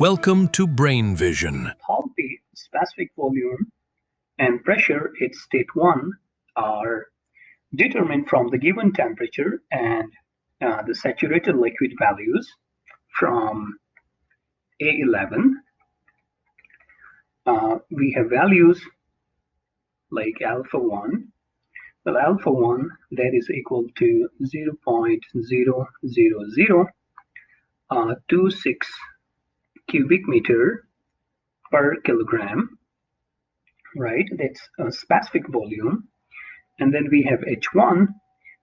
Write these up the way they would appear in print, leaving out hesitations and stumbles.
Welcome to Brain Vision. Enthalpy, specific volume, and pressure at state 1 are determined from the given temperature and the saturated liquid values from A11. We have values like alpha 1. Well, alpha 1, that is equal to 0.00026 cubic meter per kilogram, right? That's a specific volume. And then we have H1.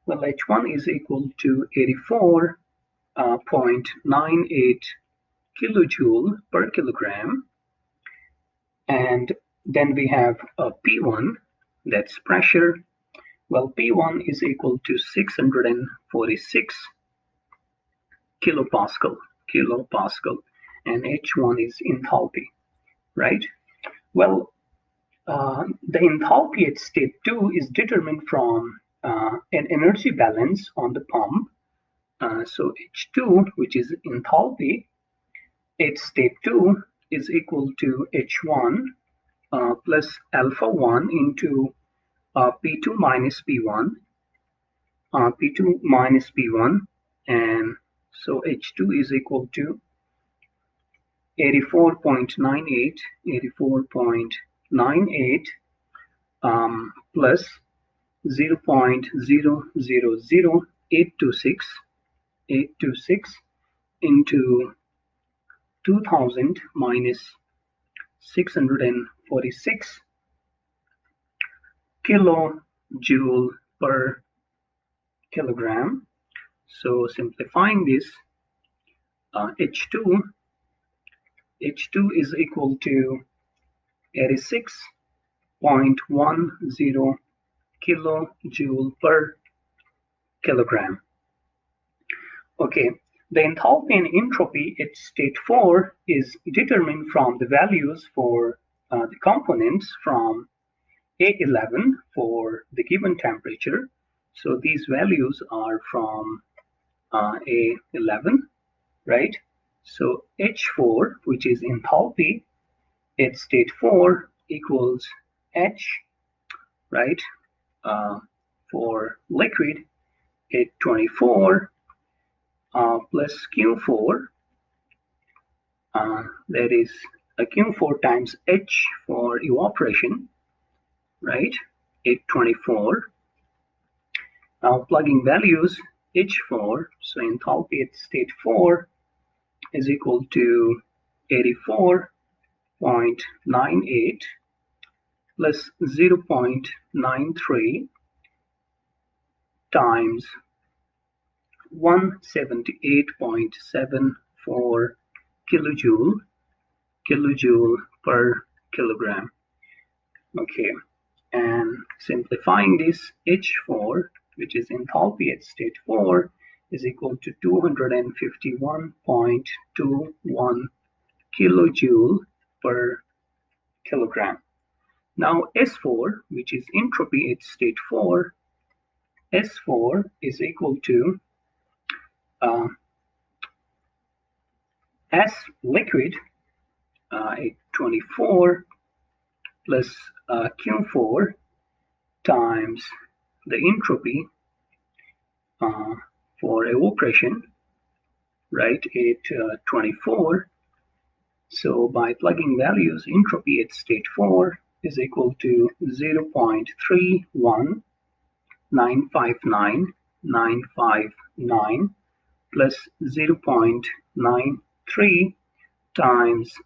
Well, H1 is equal to 84.98 kilojoule per kilogram. And then we have a P1, that's pressure. Well, P1 is equal to 646 kilopascal, and H1 is enthalpy, right? Well, the enthalpy at state 2 is determined from an energy balance on the pump. So H2, which is enthalpy, at state 2 is equal to H1 plus alpha 1 into P2 minus P1, and so H2 is equal to 84.98 plus 0.000826 into 2000 minus 646 kilojoule per kilogram. So simplifying this, H2 is equal to 86.10 kilojoule per kilogram. Okay, the enthalpy and entropy at state 4 is determined from the values for the components from A11 for the given temperature. So these values are from A11, right? So H4, which is enthalpy at state 4, equals H, right, for liquid at 24 plus Q4, that is a Q4 times H for evaporation, right, at 24. Now plugging values, H4, so enthalpy at state 4 is equal to 84.98 plus 0.93 times 178.74 kilojoule per kilogram. Okay, and simplifying this, H4, which is enthalpy at state 4, is equal to 251.21 kilojoule per kilogram. Now S4, which is entropy at state 4, S4 is equal to S liquid at 24 plus Q4 times the entropy for evaporation, right, at 24. So by plugging values, entropy at state 4 is equal to 0.31959 plus 0.93 times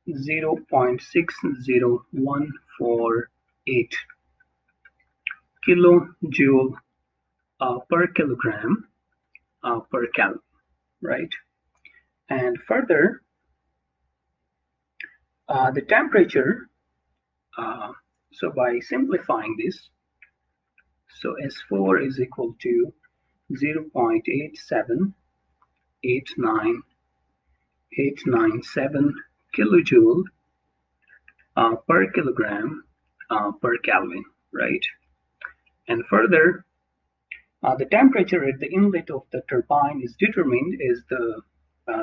0.60148 kilojoule per kilogram per cal, right? And further, the temperature, so by simplifying this, so S4 is equal to 0.8789897 kilojoule per kilogram per Kelvin, right? And further, the temperature at the inlet of the turbine is determined as the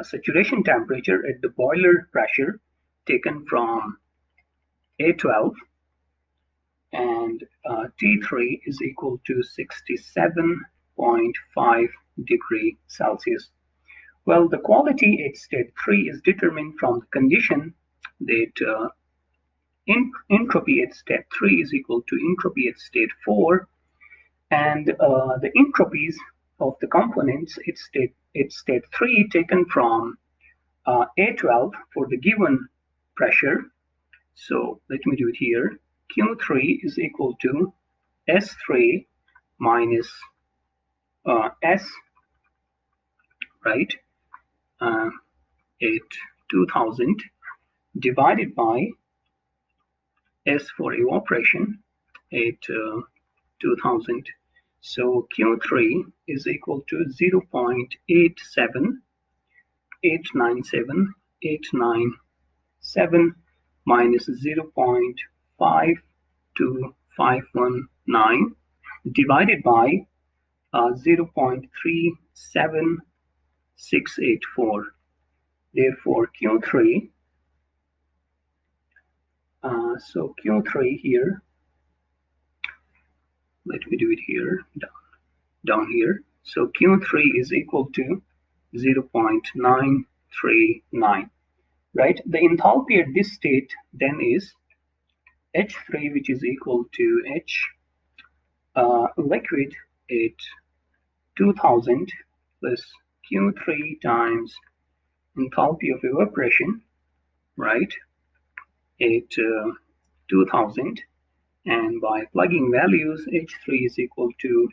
saturation temperature at the boiler pressure taken from A12, and T3 is equal to 67.5 degree Celsius. Well, the quality at state 3 is determined from the condition that entropy at state 3 is equal to entropy at state 4, and the entropies of the components at state 3 taken from A12 for the given pressure. So let me do it here. Q3 is equal to S3 minus S, right, at 2000 divided by S for evaporation at 2000. So Q3 is equal to 0.87897 minus 0.52519 divided by 0.37684. Therefore, Q3, so Q3 here, let me do it here, down here. So Q3 is equal to 0.939, right? The enthalpy at this state then is H3, which is equal to H liquid at 2000 plus Q3 times enthalpy of evaporation, right, at 2000, and by plugging values, H3 is equal to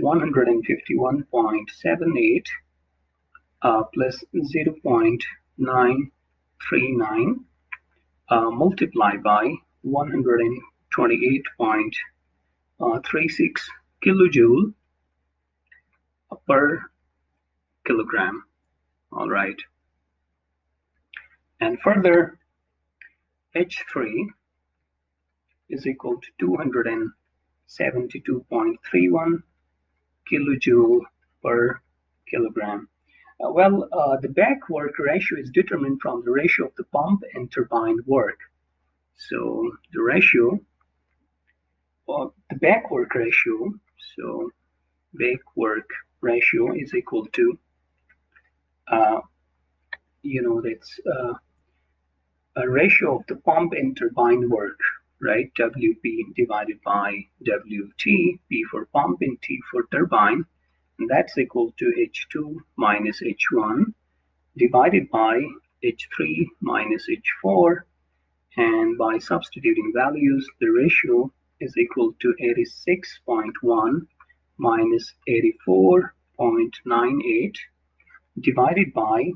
151.78 plus 0.939 multiplied by 128.36 kilojoule per kilogram. All right. And further, H3 is equal to 272.31 kilojoule per kilogram. The back work ratio is determined from the ratio of the pump and turbine work. So the ratio of the back work ratio, so back work ratio is equal to, that's a ratio of the pump and turbine work, right? WP divided by WT, P for pump and T for turbine, and that's equal to H2 minus H1 divided by H3 minus H4, and by substituting values, the ratio is equal to 86.1 minus 84.98 divided by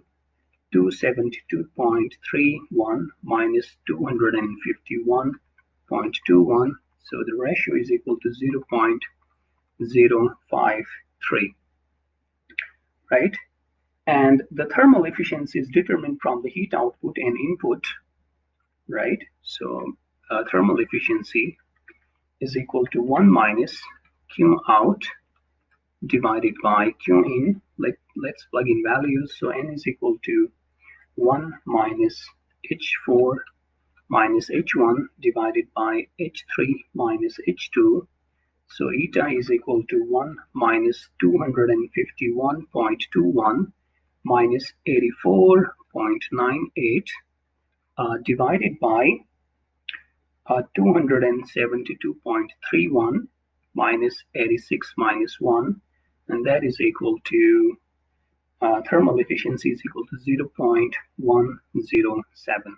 272.31 minus 251.21, so the ratio is equal to 0.053, right? And the thermal efficiency is determined from the heat output and input, right? So thermal efficiency is equal to 1 minus Q out divided by Q in. Let's plug in values. So N is equal to 1 minus H4 minus H1 divided by H3 minus H2. So eta is equal to 1 minus 251.21 minus 84.98 divided by 272.31 minus 86 minus 1, and that is equal to thermal efficiency is equal to 0.107.